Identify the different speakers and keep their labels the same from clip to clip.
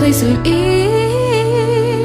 Speaker 1: place of ease,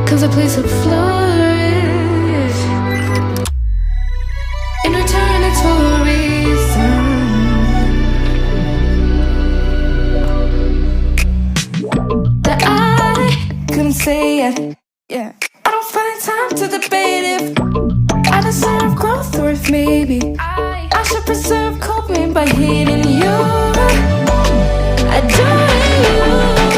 Speaker 1: comes a place of flourish. In return, it's for a reason. That I couldn't say it. Yeah, I don't find time to debate if I deserve growth or if maybe I should preserve coping by hating you, adoring you.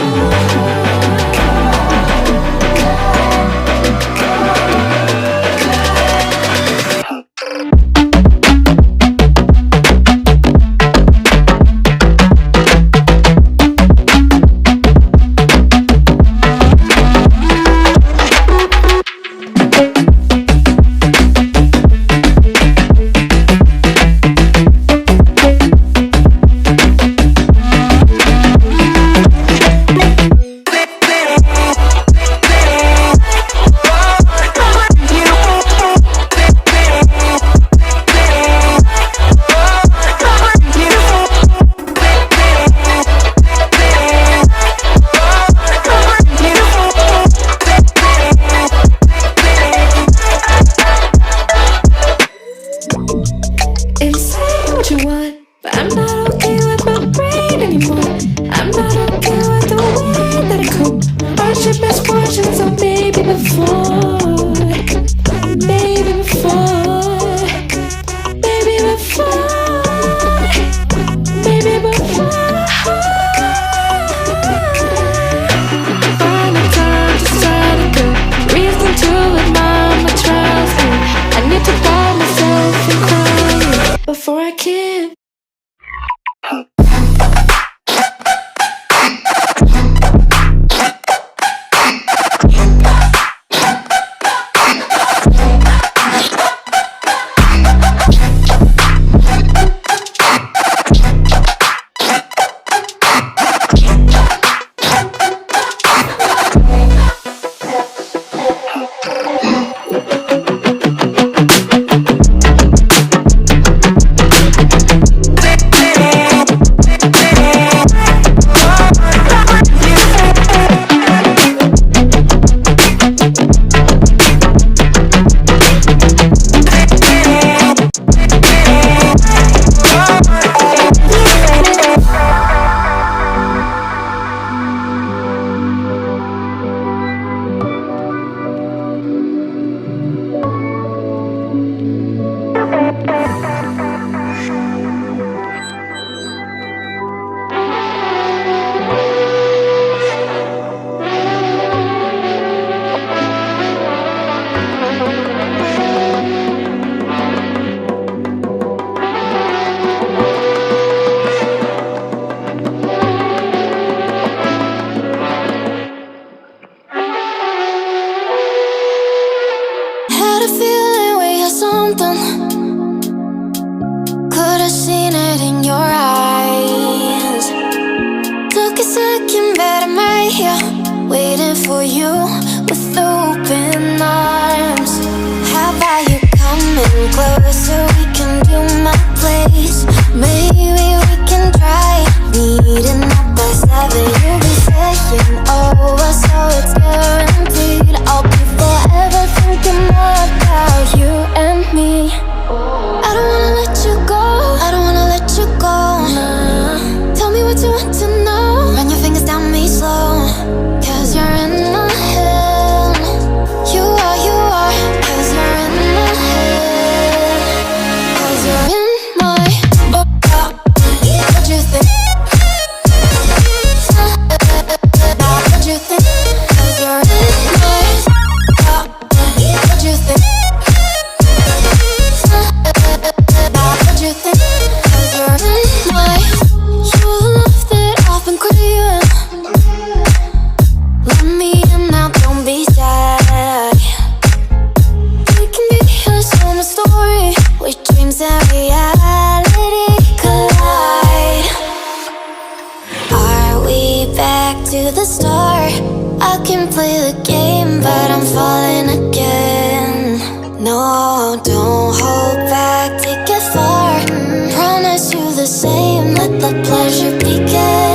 Speaker 2: the same, let the pleasure begin.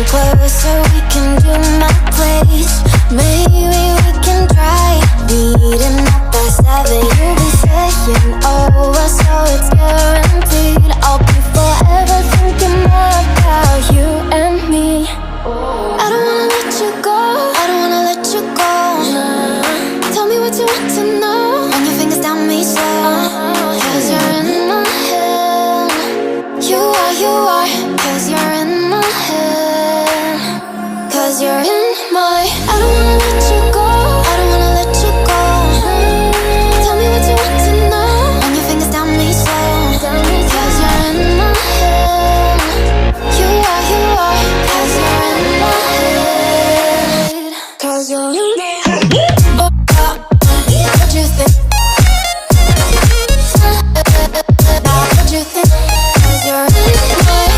Speaker 1: closer, we can do my place. Maybe we can try meeting up by 7. You'll be saying over, so it's guaranteed. I'll be forever thinking more about you and me. I don't wanna let you go, I don't wanna let you go. Tell me what you want to know. Run your fingers down me slow, 'cause you're in my head. You are, 'cause you're in my head. 'Cause you're in my. I don't wanna let you go, I don't wanna let you go. Tell me what you want to know. Run your fingers down me slow, 'cause you're in my head. You are, 'cause you're in my head. 'Cause you're in my head. What you think? What you think? 'Cause you're in my head.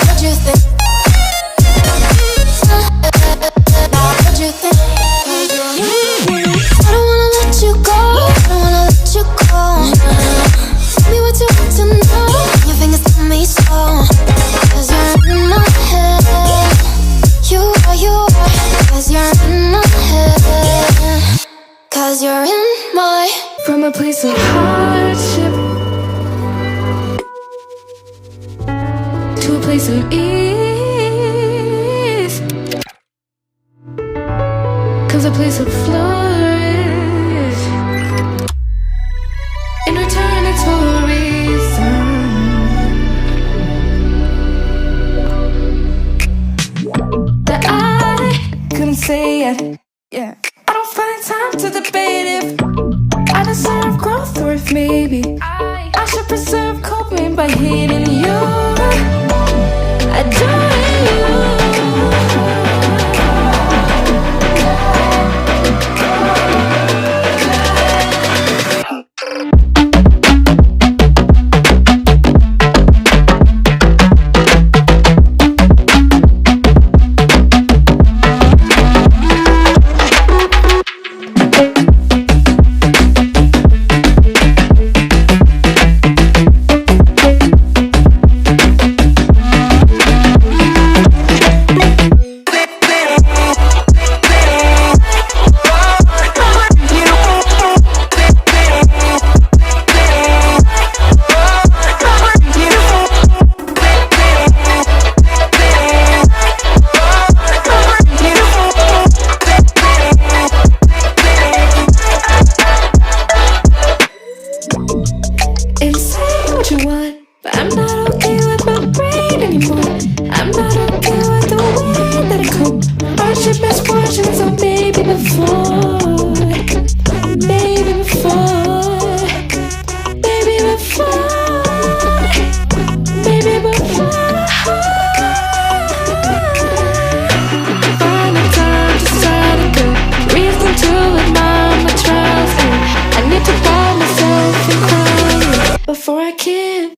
Speaker 1: What you think? What you think? 'Cause you're in my head. I don't wanna let you go, I don't wanna let you go. Tell me what you want to know. Your fingers tell me so, 'cause you're in my head. You are, 'cause you're in my head. 'Cause you're in my. From a place of hardship to a place of ease comes a place of flourish. In return, it's for a reason. That I couldn't say it. Yeah. I don't find time to debate if I deserve growth or if maybe I should preserve coping by hating you, adoring you. But I'm not okay with my brain anymore. I'm not okay with the way that I cope. Hardship, misfortune, so maybe before, maybe before, maybe before, maybe before. Find the time to start again. Reason to admire my trials. I need to find myself in quiet before I can.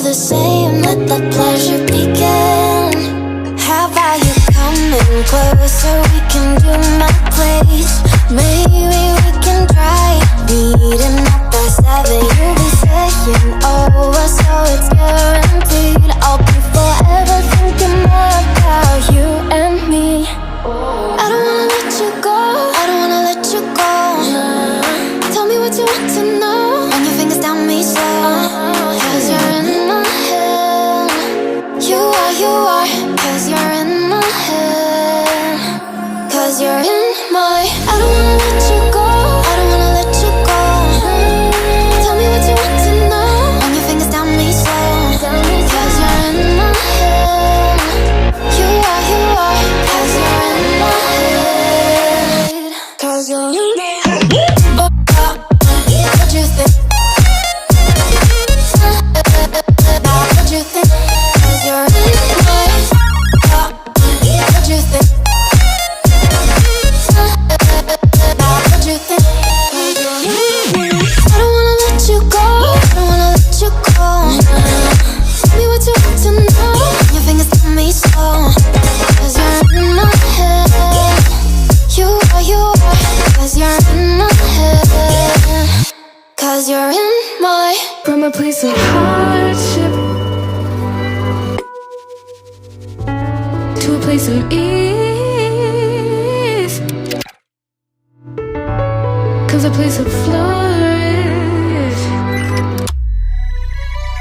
Speaker 1: the same, let the pleasure begin. How about you coming closer, we can do my place. Maybe we can try meeting up at 7. You'll be saying over, so it's guaranteed. I'll be forever thinking more about you and me. I don't wanna let you go, I don't wanna let you go. Tell me what you want to know. Run your fingers down me slow, 'cause you're in my head. You are, 'cause you're in my head. 'Cause you're in my. I don't wanna let you go, I don't wanna let you go. Tell me what you want to know. Run your fingers down me slow, 'cause you're in my head. You are, 'cause you're in my head. 'Cause you're in my head. What you think? What you think? 'Cause you're in my head. What you think? What you think? 'Cause you're in my head. I don't wanna let you go, I don't wanna let you go. Tell me what you want to know. Your fingers tell me slow, 'cause you're in my head. You are, 'cause you're in my head. 'Cause you're in my. From a place of hardship to a place of ease, 'cause a place of flourish.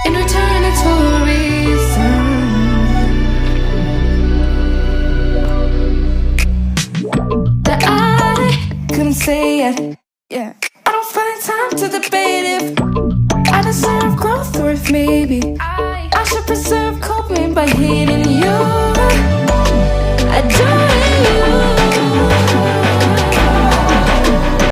Speaker 1: In return it's for a reason. That I couldn't say it, yeah. I don't find time to debate if I deserve growth or if maybe I should preserve coping by hating you. I do it.